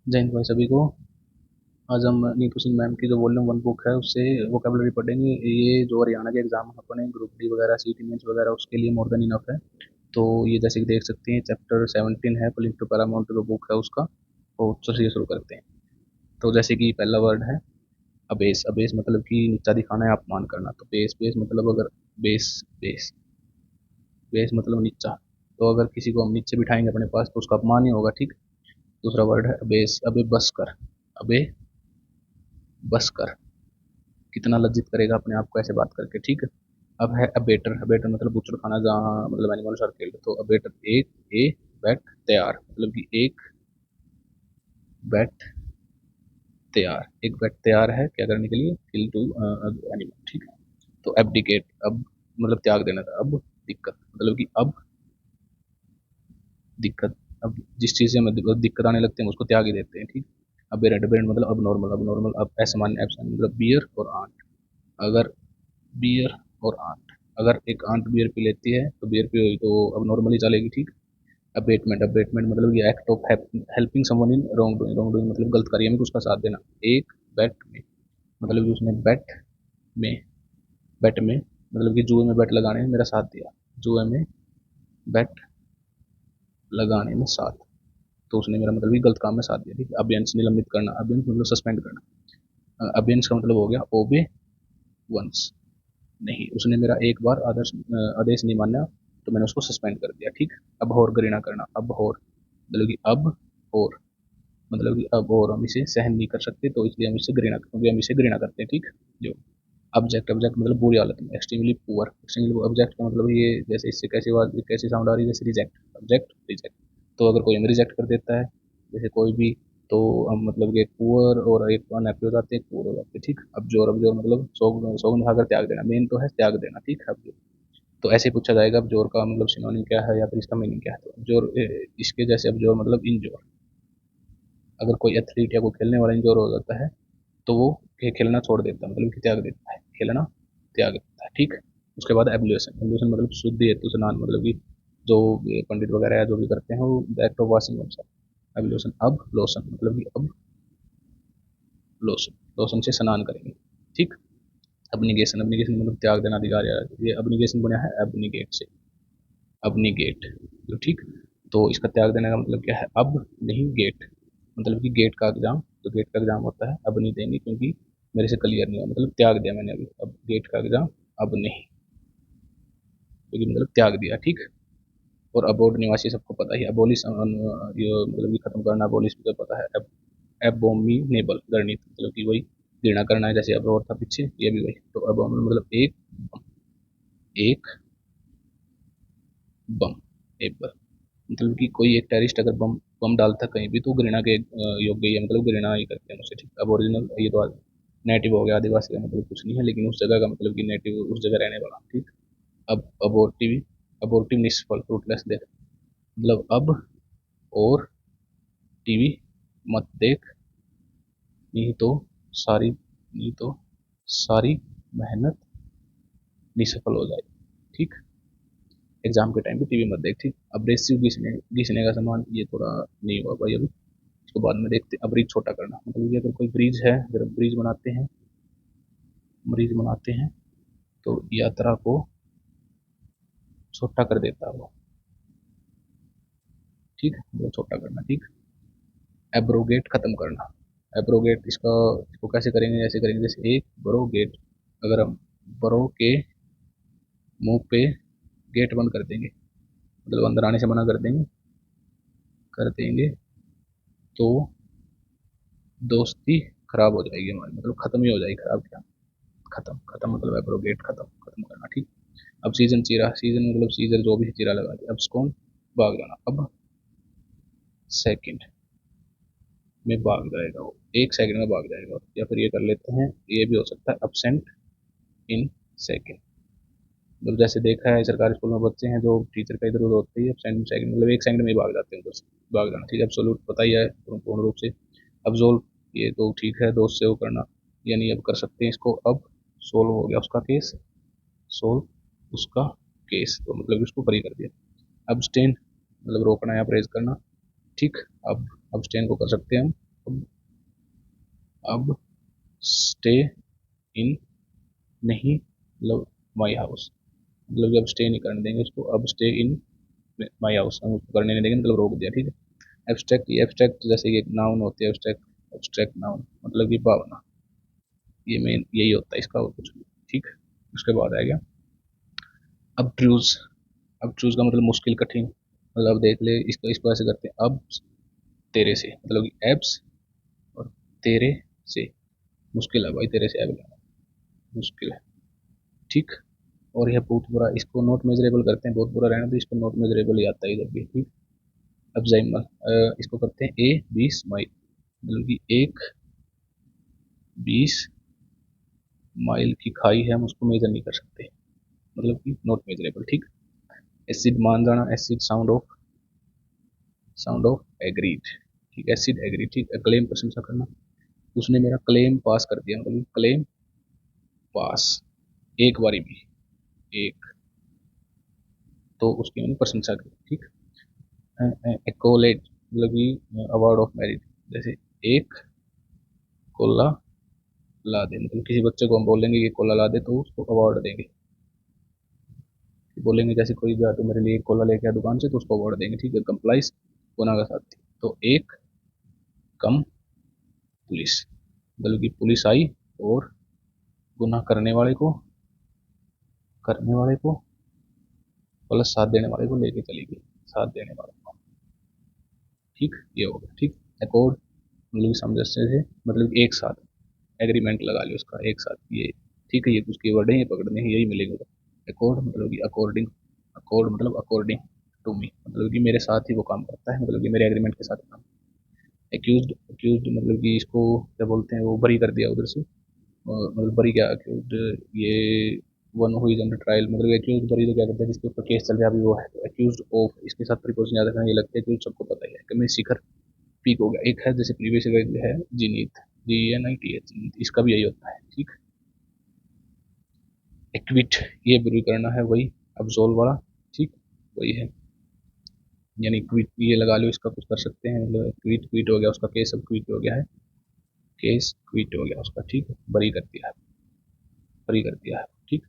जय हिंद भाई सभी को। आज हम नीतू सिंह मैम की जो वॉल्यूम वन बुक है उससे वोकेबलरी पढ़ेंगे। ये जो हरियाणा के एग्जाम अपने ग्रुप डी वगैरह सीटी मेंस वगैरह उसके लिए मोर देन इनफ है। तो ये जैसे कि देख सकते हैं चैप्टर 17 है पुलिंग टू पैरामाउंट जो बुक है उसका। तो चलिए शुरू करते हैं। तो जैसे कि पहला वर्ड है अबेस। अबेस मतलब कि नीचा दिखाना है, अपमान करना। तो बेस बेस मतलब अगर बेस बेस बेस मतलब नीचा। तो अगर किसी को हम नीचे बिठाएंगे अपने पास तो उसका अपमान ही होगा, ठीक। दूसरा वर्ड है अबेस। अबे बस कर। अबे बस कर। कितना लज्जित करेगा अपने आप को ऐसे बात करके, ठीक है। अब है अबेटर। अबेटर मतलब बutcher खाना जहाँ मतलब एनिमल्स आर किल्ड। तो अबेटर एक ए बैट तैयार मतलब कि एक बैट तैयार, एक बैट तैयार है क्या करने के लिए, किल टू एनिमल, ठीक है। तो एब्डिकेट अब मतलब त्याग देना था। अब दिक्कत मतलब कि अब दिक्कत। अब जिस चीज़ से हमें दिक्कत आने लगते हैं उसको त्याग ही देते हैं, ठीक। अबेरेंट अबेरेंट मतलब अब नॉर्मल। अब नॉर्मल अब असामान्य असामान्य मतलब बियर और आंट। अगर बियर और आंट, अगर एक आंट बियर पी लेती है तो बियर पी हुई तो अब नॉर्मली चलेगी, ठीक। अबेटमेंट अबेटमेंट मतलब ये act of helping someone in wrong doing. Wrong doing मतलब गलत कार्य में उसका साथ देना। एक बेट में मतलब कि उसने में बेट में मतलब कि जुए में बेट लगाने में मेरा साथ दिया। जुए में बेट लगाने में साथ। तो उसने मेरा मतलब कि गलत काम में साथ दिया, ठीक है। अबेंस निलंबित करना। अबेंस मतलब सस्पेंड करना। अबेंस का मतलब हो गया ओबे वंस। नहीं, उसने मेरा एक बार आदेश नहीं माना तो मैंने उसको सस्पेंड कर दिया, ठीक। अब और घृणा करना। अब और मतलब कि अब और मतलब कि अब और हम इसे सहन नहीं कर सकते तो इसलिए हम इससे घृणा, क्योंकि हम इसे घृणा करते हैं, ठीक। जो ऑब्जेक्ट, ऑब्जेक्ट मतलब बुरी हालत में, एक्सट्रीमली पुअर। एक्सट्रीमली ऑब्जेक्ट का मतलब ये जैसे इससे कैसी बात कैसी साउंड आ रही है, जैसे रिजेक्ट। Object reject. तो अगर कोई हमें रिजेक्ट कर देता है जैसे कोई भी, तो हम मतलब कि एक पुअर और एक अनहैप्पी हो जाते हैं, एक पुअर हो जाते हैं, ठीक। अब जोर मतलब सोग सोग खाकर त्याग देना। मेन तो है त्याग देना, ठीक है। अब जोर तो ऐसे पूछा जाएगा अब जोर का मतलब सिनोनिम क्या है या फिर इसका मीनिंग क्या है। तो जोर इसके जैसे अब जोर मतलब इंजोर। अगर कोई एथलीट या कोई खेलने वाला इंजोर हो जाता है तो वो खेलना छोड़ देता है, मतलब कि त्याग देता है, खेलना त्याग देता है, ठीक। उसके बाद एब्ल्यूशन। एब्ल्यूशन मतलब शुद्धि हेतु स्नान मतलब कि जो ये पंडित वगैरह है जो भी करते हैं वो एक्ट ऑफ वॉशिंग होता है। एब्ल्यूशन। अब लोशन मतलब कि अब लोशन, लोशन से स्नान करेंगे, ठीक। अब्निगेशन। अब्निगेशन मतलब त्याग देना अधिकार या ये अब्निगेशन बना है एबनिगेट से। अब्निगेट तो ठीक। तो इसका त्याग देने का मतलब क्या है, अब नहीं गेट मतलब कि गेट का एग्जाम। तो गेट का एग्जाम होता है अब नहीं देंगे क्योंकि मेरे से क्लियर नहीं हुआ, मतलब त्याग दिया मैंने अभी। अब गेट का एग्जाम अब नहीं, क्योंकि मतलब त्याग दिया, ठीक। और अबोर्ड निवासी सबको पता ही, अबोलिश ये मतलब कि खत्म करना। अबोलिश भी तो पता है। एबोमिनेबल गणित मतलब कि वही घृणा करना है, जैसे अब और था पीछे ये भी वही। तो अबोमिनेबल मतलब एक बम, एक बम मतलब कि कोई एक टेररिस्ट अगर बम बम डालता कहीं भी तो घृणा के योग्य ही है, मतलब घृणा ही करते हैं उससे, ठीक। अब ओरिजिनल ये तो नेटिव हो गया, आदिवासी का मतलब कुछ नहीं है लेकिन उस जगह का मतलब कि नेटिव उस जगह रहने वाला, ठीक। अब अबोर्टिव। अबोर्टिव निष्फल फ्रूटलेस देख मतलब अब और टीवी मत देख, नहीं तो सारी नहीं तो सारी मेहनत निष्फल हो जाएगी, ठीक। एग्जाम के टाइम पे टीवी मत देख, ठीक। अब्रेसिव घिसने घिसने का सामान ये थोड़ा नहीं हुआ भाई अभी, उसके बाद में देखते। अब ब्रिज छोटा करना मतलब ये अगर कोई ब्रिज है, अगर ब्रिज बनाते हैं, ब्रिज बनाते हैं तो यात्रा को छोटा कर देता है वो, ठीक है। वो छोटा करना, ठीक। एब्रोगेट खत्म करना। एब्रोगेट इसको कैसे करेंगे, ऐसे करेंगे जैसे एक बरोगेट। अगर हम बरो के मुंह पे गेट बंद कर देंगे मतलब अंदर आने से मना कर देंगे तो दोस्ती खराब हो जाएगी हमारी, मतलब खत्म ही हो जाएगी। खराब क्या, खत्म। खत्म मतलब एब्रोगेट खत्म खत्म करना, ठीक। अब सीजन चीरा। सीजन मतलब सीजर जो भी चीरा लगा दिया। अब स्कून भाग जाना। अब सेकंड में भाग जाएगा वो, एक सेकंड में भाग जाएगा। या फिर ये कर लेते हैं, ये भी हो सकता है अपसेंट इन सेकंड। मतलब जैसे देखा है सरकारी स्कूल में बच्चे हैं जो टीचर का इधर उधर होते ही अपसेंट इन सेकंड मतलब एक सेकंड में ही भाग जाते हैं उधर से। भाग जाना, ठीक है। एब्सोल्यूट पता ही है पूर्ण रूप से। अब्सोल्व ये तो ठीक है, दोस्त से वो करना, यानी अब कर सकते हैं इसको। अब सोल्व हो गया उसका केस, सोल्व उसका केस तो मतलब उसको फ्री कर दिया। अबस्टेन मतलब रोकना या परहेज करना, ठीक। अब अबस्टेन को कर सकते हैं हम अब स्टे इन नहीं मतलब माई हाउस, मतलब जब स्टे नहीं करने देंगे उसको, अब स्टे इन माई हाउस हम उसको करने नहीं देंगे, मतलब रोक दिया, ठीक है। एब्स्ट्रैक्ट, ये एब्स्ट्रैक्ट जैसे ये नाउन होती है, एब्स्ट्रैक्ट, एब्स्ट्रैक्ट नाउन मतलब कि भावना, ये मेन यही होता है इसका, और कुछ नहीं, ठीक। उसके बाद आएगा अबट्रूज। अबट्रूज का मतलब मुश्किल, कठिन, मतलब देख ले इसको ऐसे करते हैं, अब तेरे से, मतलब कि एब्स और तेरे से, मुश्किल है भाई तेरे से एब लेना, मुश्किल है, ठीक। और यह बहुत बुरा, इसको नॉट मेजरेबल करते हैं, बहुत बुरा रहना तो इसको नॉट मेजरेबल ही आता है इधर भी, ठीक। अब जाइमल, इसको करते हैं ए 20 माइल, मतलब कि एक 20 माइल की खाई है, हम उसको मेजर नहीं कर सकते, मतलब कि नॉट मेजरेबल, ठीक। एसिड, मान जाना, एसिड साउंड ऑफ एग्रीड, ठीक, एसिड एग्रीड, ठीक। क्लेम, प्रशंसा करना, उसने मेरा क्लेम पास कर दिया, मतलब क्लेम पास, एक बारी भी, एक, तो उसकी मैंने प्रशंसा की, ठीक। एक्कोलेट, मतलब कि अवार्ड ऑफ मेरिट, जैसे एक कोला ला दे, मतलब किसी बच्चे को हम बोलेंगे ये कोला ला दे तो उसको अवार्ड देंगे, बोलेंगे जैसे कोई गया तो मेरे लिए एक कोला लेके आ दुकान से, तो उसको अवार्ड देंगे, ठीक है। कंप्लाइज, गुनाह का साथी, तो एक कम पुलिस, मतलब कि पुलिस आई और गुनाह करने वाले को प्लस साथ देने वाले को लेके चली गई, साथ देने वाले को, ठीक, ये हो गया, ठीक। अकॉर्ड, मतलब कि सामंजस्य से, मतलब कि एक साथ, एग्रीमेंट लगा लियो उसका, एक साथ, ये ठीक है, ये कुछ कीवर्ड है, ये पकड़ने हैं, यही मिलेगा। अकॉर्ड मतलब कि अकॉर्डिंग, अकॉर्ड मतलब अकॉर्डिंग टू मी, मतलब कि मेरे साथ ही वो काम करता है, मतलब कि मेरे एग्रीमेंट के साथ काम। एक्यूज्ड, एक्यूज्ड मतलब कि इसको क्या बोलते हैं, वो बरी कर दिया उधर से, और मतलब बरी क्या, एक्यूज्ड, ये one who is under trial, मतलब एक्यूज्ड बरी तो क्या करते हैं जिसके ऊपर केस चल रहा है अभी, वो है एक्यूज्ड ऑफ, इसके साथ प्रीपोजिशन याद रखना, ये लगता है कि सबको पता ही है कि मैं शिखर, पीक हो गया, एक है जैसे प्रीवियस है जीनीत, GNITH, इसका भी यही होता है, ठीक। एक्विट, ये बुरी करना है, वही अब्सोल्व वाला, ठीक, वही है, यानी क्विट ये लगा लो, इसका कुछ कर सकते हैं, मतलब क्विट, क्विट हो गया उसका केस, अब क्विट हो गया है, केस क्विट हो गया उसका, ठीक, बरी कर दिया है, बरी कर दिया है, ठीक।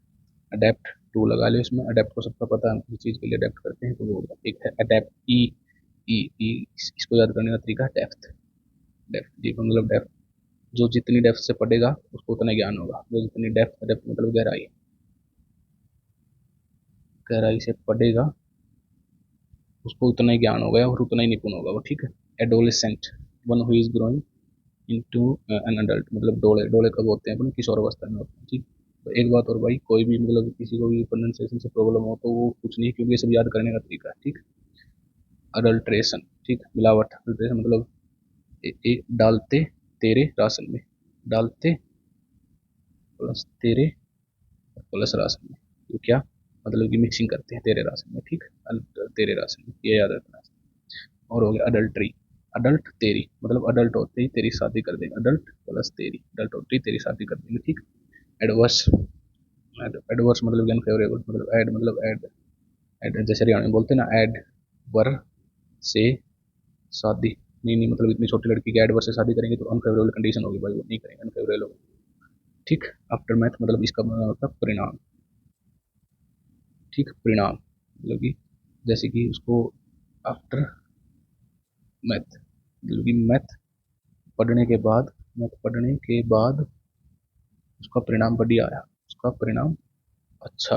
अडेप्ट टू लगा लो इसमें, अडेप्ट को सबका पता है, हम किसी चीज़ के लिए अडेप्ट करते हैं तो वो होगा, एक है अडेप्ट, ई इसको याद करने का तरीका है डेप्थ, डेप्थ जी मतलब डेप्थ, जो जितनी डेप्थ से पढ़ेगा उसको उतना ज्ञान होगा, जो जितनी डेप्थ, डेप्थ मतलब गहराई, गहराई से पढ़ेगा उसको उतना ही ज्ञान होगा और उतना ही निपुण होगा वो, ठीक है। Adolescent, one who is growing into an adult, मतलब डोले, डोले कब होते हैं अपने किशोर अवस्था में होते हैं, ठीक। तो एक बात और भाई, कोई भी मतलब किसी को भी प्रोनाउंसिएशन से प्रॉब्लम हो तो वो कुछ नहीं, क्योंकि ये सब याद करने का तरीका है, ठीक। अडल्ट्रेशन, ठीक, मिलावट, अडल्ट्रेशन मतलब डालते तेरे राशन में, डालते प्लस तेरे प्लस राशन में, तो क्या मतलब कि मिक्सिंग करते हैं तेरे राशन में, ठीक, तेरे राशन में, ये याद रखना है। और हो गया अडल्ट्री, अडल्ट तेरी, मतलब अडल्ट होते ही तेरी शादी कर देंगे, अडल्ट प्लस तेरी, अडल्ट होते ही तेरी शादी कर देंगे, ठीक। एडवर्स, एडवर्स मतलब अनफेवरेबल, मतलब एड, मतलब एड, एड जैसे हरियाणा में बोलते हैं ना, एड वर से शादी, नहीं नहीं, मतलब इतनी छोटी लड़की के एड वर से शादी करेंगे तो अनफेवरेबल कंडीशन होगी भाई, वो नहीं करेंगे, अनफेवरेबल होगा, ठीक। आफ्टर मैथ मतलब इसका मतलब परिणाम, ठीक, परिणाम मतलब कि जैसे कि उसको आफ्टर मैथ, मतलब कि मैथ पढ़ने के बाद, मैथ पढ़ने के बाद उसका परिणाम बढ़िया आया, उसका परिणाम अच्छा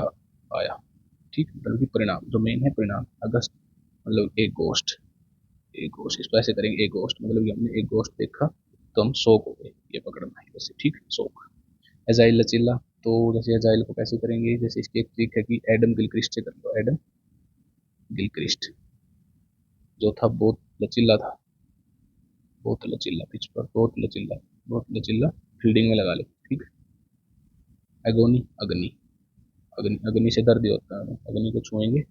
आया, ठीक, मतलब कि परिणाम जो मेन है परिणाम। अगस्त मतलब एक गोस्ट, एक गोस्ट इसको ऐसे करेंगे, एक गोस्ट मतलब कि हमने एक गोस्ट देखा तो हम शौक हो गए, ये पकड़ना है जैसे, ठीक, शौक। एजाइल, लचीला, तो जैसे एजाइल को कैसे करेंगे, जैसे इसकी एक ट्रिक है कि एडम गिलक्रिस्ट से कर लो, एडम गिलक्रिस्ट जो था बहुत लचीला था, बहुत लचीला पिच पर, बहुत लचीला, बहुत लचीला, फील्डिंग में लगा लो, ठीक। एगोनी, अग्नि, अग्नि, अग्नि से दर्द ही होता है, अग्नि को छुएंगे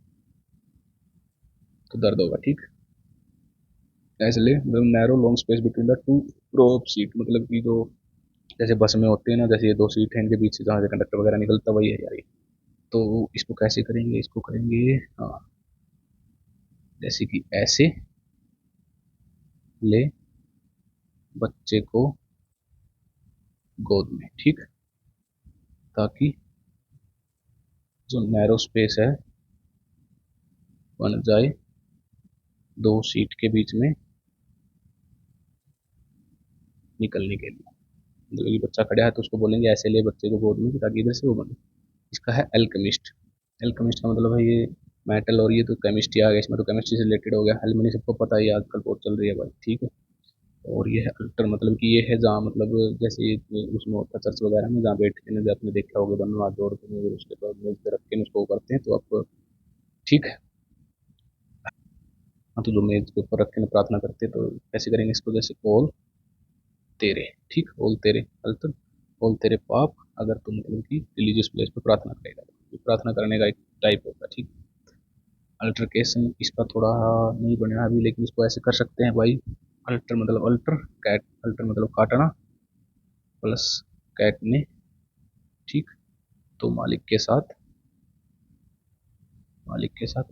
तो दर्द होगा, ठीक। ऐसे ले मतलब narrow long space between the two row of seat, मतलब कि जो जैसे बस में होते हैं ना, जैसे ये दो सीट है इनके बीच से जहाँ से कंडक्टर वगैरह निकलता वही है यार ये। तो इसको कैसे करेंगे, इसको करेंगे, हाँ, जैसे कि ऐसे ले बच्चे को गोद में, ठीक, ताकि जो नैरो स्पेस है बन जाए दो सीट के बीच में निकलने के लिए। मतलब कि बच्चा खड़ा है तो उसको बोलेंगे ऐसे ले बच्चे को गोद में ताकि इधर से वो बने। इसका है एल्केमिस्ट। एल्केमिस्ट का मतलब है ये मेटल, और ये तो केमिस्ट्री आ गया इसमें, तो केमिस्ट्री से रिलेटेड हो गया। एल्यूमिनी सबको पता है, आजकल बहुत चल रही है भाई, ठीक है। और ये है अल्टर, मतलब कि ये है जहाँ मतलब जैसे उसमें होता है चर्च वगैरह में, जहाँ बैठ के ना आपने देखा होगा दोनों हाथ जोड़ के उसके बाद मेज पे रख के उसको करते हैं, तो आप, ठीक है। हाँ, तो जो मेज के ऊपर रख के ना प्रार्थना करते हैं, तो कैसे करेंगे इसको, जैसे ओल तेरे, ठीक, ओल तेरे अल्टर, ओल तेरे पाप, अगर तुम मतलब कि रिलीजियस प्लेस पे प्रार्थना करेगा, तो प्रार्थना करने का एक टाइप होता है, ठीक। अल्टरकेशन इसका थोड़ा नहीं बना अभी, लेकिन इसको ऐसे कर सकते हैं भाई। अल्टर मतलब अल्टर कैट, अल्टर मतलब काटना, प्लस कैट ने, ठीक, तो मालिक के साथ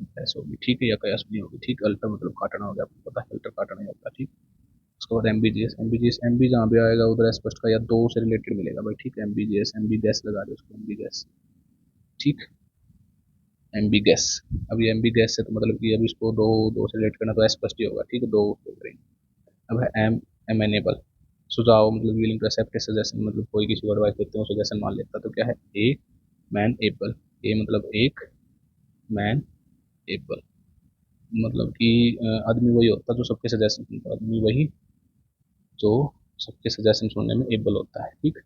बहस होगी, ठीक है, या कयास नहीं होगी, ठीक। अल्टर मतलब काटना हो गया, आपको पता है अल्टर काटना ही होता है, ठीक। उसके बाद एमबीजीएस, एमबीजीएस एमबी जहाँ भी आएगा उधर स्पष्ट का या दो से रिलेटेड मिलेगा भाई, ठीक। एमबीजीएस एमबी गैस लगा दे उसको, एमबी गैस, ठीक, एमबी गैस। अब ये एमबी गैस है तो मतलब कि अब इसको दो दो से रिलेट करना तो स्पष्ट ही होगा, ठीक है, दो करेंगे। अब है एम एमेनेबल, सुझाव मतलब विलिंग टू एक्सेप्ट सजेशन, मतलब कोई किसी को एडवाइस देते हो सजेशन मान लेता, तो क्या है ए मैन एबल, ए मतलब एक, मैन एबल मतलब कि आदमी वही होता है जो सबके सजेशन सुनता है, आदमी वही जो सबके सजेशन सुनने में एबल होता है, ठीक,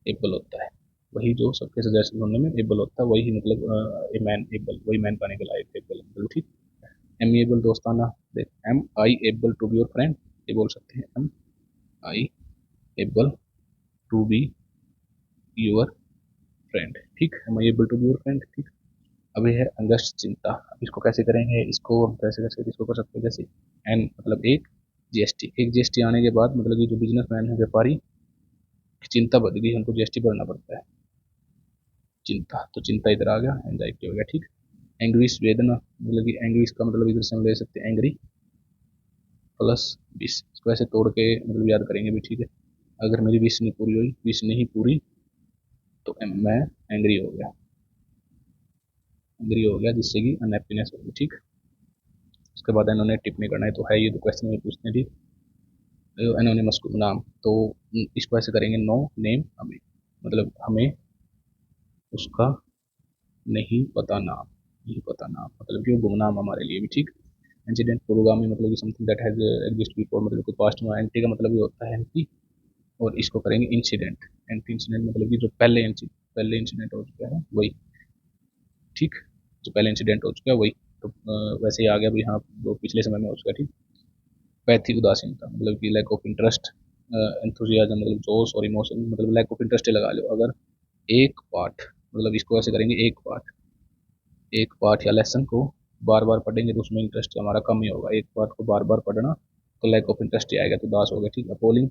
एबल होता है, वही जो सबके सजेशन सुनने में एबल होता है, वही मतलब ए मैन एबल, वही मैन पाने के लायक एबल मतलब, ठीक। एमिएबल दोस्ताना, देख am I able to be your friend, ये बोल सकते हैं am I able to be your friend, ठीक, am I able to be your friend, ठीक। अब ये है अंगस्ट चिंता, अब इसको कैसे करेंगे, इसको हम कैसे कैसे इसको कर सकते हैं, जैसे एन मतलब एक, जीएसटी, एक जीएसटी आने के बाद मतलब कि जो बिजनेसमैन है, व्यापारी की चिंता बढ़ गई, हमको जीएसटी भरना पड़ता है, चिंता, तो चिंता इधर आ गया, एंजाइटी हो गया, ठीक। एंग्विश वेदना, मतलब कि एंग्विश का मतलब इधर से हम ले सकते हैं एंग्री प्लस विश, इसको ऐसे तोड़ के मतलब याद करेंगे भी, ठीक है। अगर मेरी विश नहीं पूरी हुई, विश नहीं पूरी, तो मैं एंग्री हो गया जिससे कि अनहैप्पीनेस होगी, ठीक। उसके बाद इन्होंने टिप्पणी करना है, तो है ये तो क्वेश्चन में पूछते हैं, ठीक। एनोनिमस नाम, तो इसको ऐसे करेंगे नो नेम हमें, मतलब हमें उसका नहीं पता नाम, नहीं पता नाम मतलब कि वो गुमनाम हमारे लिए भी, ठीक। इंसिडेंट प्रोग्रामी मतलब कि something that has exist before, मतलब कि पास्ट में, एंटी का मतलब ये होता है एंटी, और इसको करेंगे इंसिडेंट, एंटी इंसिडेंट मतलब कि जो पहले इंसिडेंट हो चुका है वही, ठीक, जो पहले इंसिडेंट हो चुका है वही, तो वैसे ही आ गया भाई, हाँ जो पिछले समय में हो चुका है, ठीक। पैथिक उदासीनता मतलब कि लैक ऑफ इंटरेस्ट, एंथुजियाज्म मतलब जोश और इमोशन, मतलब लैक ऑफ इंटरेस्ट लगा लो। अगर एक पार्ट, मतलब इसको ऐसे करेंगे, एक पार्ट या लेसन को बार बार पढ़ेंगे तो उसमें इंटरेस्ट हमारा कम ही होगा, एक पार्ट को बार बार पढ़ना तो लैक ऑफ इंटरेस्ट ही आएगा, तो दास हो गया, ठीक। अपोलिंग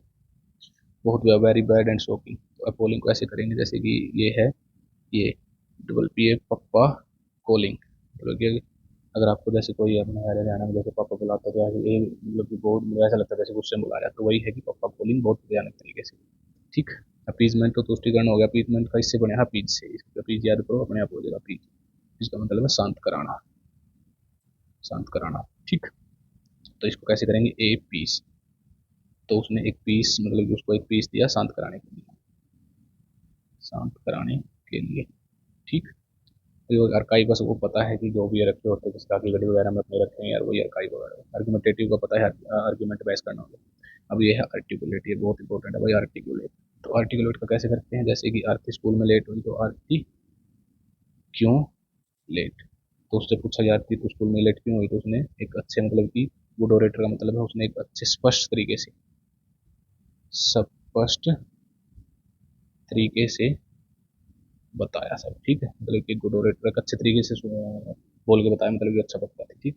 बहुत वेरी बैड एंड शॉकिंग, तो अपोलिंग को ऐसे करेंगे जैसे कि ये है, ये double P A papa calling, मतलब कि अगर आपको जैसे कोई अपने हरियाणा में जैसे पापा बुलाता है, तो ऐसे ये मतलब कि बहुत मुझे ऐसा लगता है जैसे गुस्से में बुला रहा है, तो वही है कि पापा कॉलिंग बहुत भयानक तरीके से, ठीक। अपीजमेंट तो तुष्टिकरण हो गया, अपीजमेंट का इससे बने हाँ पीज से, इसका पीज याद करो अपने आप हो जाएगा पीज, इसका मतलब है शांत कराना, शांत कराना, ठीक। तो इसको कैसे करेंगे, ए पीस, तो उसने एक पीस मतलब कि उसको एक पीस दिया शांत कराने के लिए, शांत कराने के लिए, ठीक। तो अर्काइव बस वो पता है कि जो भी रखे होते हैं जैसे काफी गढ़ी वगैरह में अपने रखे हैं यार, वही अर्काइव वगैरह, आर्गुमेंटेटिव का पता है, आर्गुमेंट बेस करना होगा। अब ये है आर्टिकुलेट, ये बहुत इंपॉर्टेंट है भाई, आर्टिकुलेट। तो आर्टिकुलेट का कैसे करते हैं, जैसे कि आरती स्कूल में लेट हुई, तो आरती क्यों लेट, तो उससे पूछा गया आरती तो स्कूल में लेट क्यों हुई, तो उसने एक अच्छे मतलब कि गुड ओरेटर का मतलब है उसने एक अच्छे स्पष्ट तरीके से, स्पष्ट तरीके से बताया सब, ठीक है, मतलब कि गुड ओरेटर का अच्छे तरीके से बोल के बताया, मतलब कि अच्छा बता है, ठीक।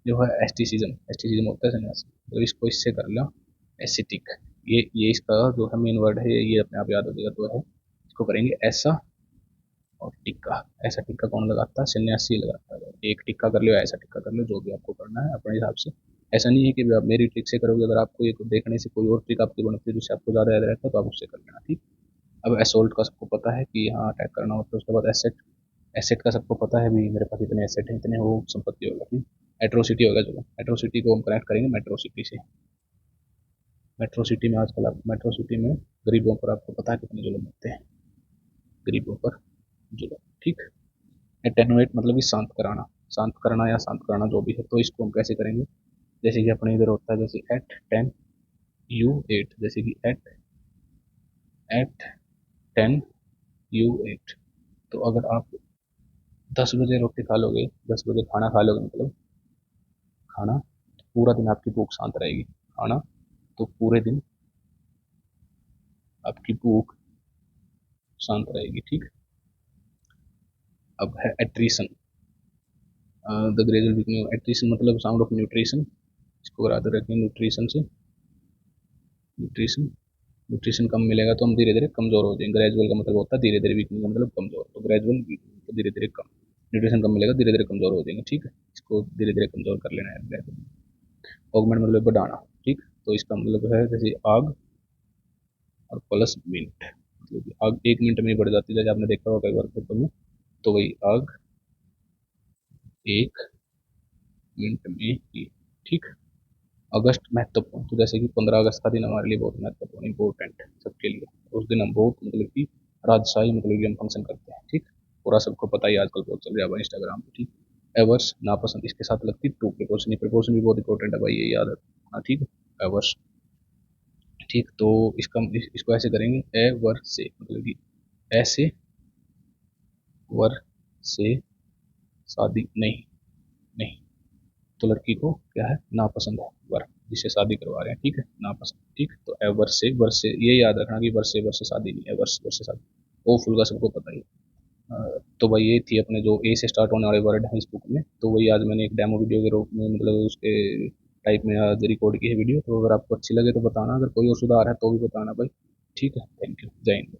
जो है एस्टिसिज्म, एस्टिसिज्म होता है सन्यासी, तो इसको इससे कर लो एसिटिक, ये इसका जो है मेन वर्ड है, ये अपने आप याद हो जाएगा, तो है इसको करेंगे ऐसा, और टिक्का, ऐसा टिक्का कौन लगाता है, सन्यासी लगाता है, एक टिक्का कर लो, ऐसा टिक्का कर लो, जो भी आपको करना है अपने हिसाब से, ऐसा नहीं है कि आप मेरी ट्रिक से करोगे, अगर आपको एक देखने से कोई और ट्रिक आपकी बनती है जिससे आपको ज़्यादा याद रहता है तो आप उससे कर लेना, ठीक। अब एसोल्ट का सबको पता है कि यहाँ अटैक करना होता है। उसके बाद एसेट, एसेट का सबको पता है भी, मेरे पास इतने एसेट हैं, इतने वो संपत्ति होगा, ठीक। एट्रोसिटी होगा, चलो एट्रोसिटी को हम कनेक्ट करेंगे मेट्रो सिटी से। मेट्रो सिटी में आजकल आप मेट्रो सिटी में गरीबों पर आपको पता है कितने जुल्म होते हैं, गरीबों पर जुल्म, ठीक। एटेनुएट मतलब कि शांत कराना, शांत करना या शांत कराना जो भी है, तो इसको हम कैसे करेंगे, जैसे कि अपने इधर होता है जैसे एट 10 U 8, जैसे कि एट 10 U 8। तो अगर आप 10 बजे रोटी खा लोगे, 10 बजे खाना खा लोगे, मतलब खाना, तो पूरा दिन आपकी भूख शांत रहेगी। खाना, तो पूरे दिन आपकी भूख शांत रहेगी, ठीक। अब है attrition, the gradual weakening, attrition मतलब साउंड ऑफ न्यूट्रिशन, इसको अगर आदर रखें न्यूट्रिशन से, न्यूट्रिशन, न्यूट्रिशन कम मिलेगा तो हम धीरे धीरे कमजोर हो जाएंगे। ग्रेजुअल का मतलब होता है धीरे धीरे, वीकनिंग का मतलब कमजोर, तो ग्रेजुअल वीकनिंग तो धीरे धीरे कम, न्यूट्रिशन कम मिलेगा धीरे धीरे कमजोर हो जाएंगे, ठीक है। इसको धीरे धीरे कमजोर कर लेना है। ऑगमेंट मतलब बढ़ाना, ठीक। तो इसका मतलब है जैसे आग और प्लस मिनट, मतलब कि आग 1 मिनट में ही बढ़ जाती है, जैसे आपने देखा होगा कई बार खेतों में, तो वही आग 1 मिनट में ही, ठीक। अगस्त महत्वपूर्ण, तो जैसे कि 15 अगस्त का दिन हमारे लिए बहुत महत्वपूर्ण, इंपॉर्टेंट सबके लिए। उस दिन हम बहुत मतलब कि राजशाही मतलब कि हम फंक्शन करते हैं, ठीक। पूरा सबको पता ही आजकल बहुत चल रहा है इंस्टाग्राम पे, ठीक। एवर्स नापसंद, इसके साथ लगती टू प्रिपोजिशन, प्रिपोजिशन भी बहुत इंपॉर्टेंट है भाई, ये याद रखना, ठीक है। एवर्स, ठीक। तो इसको ऐसे करेंगे, ए वर से मतलब कि ऐसे वर से शादी नहीं, नहीं, तो लड़की को क्या है नापसंद है वर, जिससे शादी करवा रहे हैं, ठीक है, नापसंद, ठीक। तो ए वर्ष से ये याद रखना कि वर्ष से शादी नहीं है, वर्ष से शादी, ओ फुल का सबको पता ही है। तो भाई ये थी अपने जो ए से स्टार्ट होने वाले वर्ड हैं इस बुक में, तो वही आज मैंने एक डेमो वीडियो के रूप में मतलब उसके टाइप में आज रिकॉर्ड की है वीडियो। तो अगर आपको अच्छी लगे तो बताना, अगर कोई और सुधार है तो भी बताना भाई, ठीक है। थैंक यू, जय हिंद।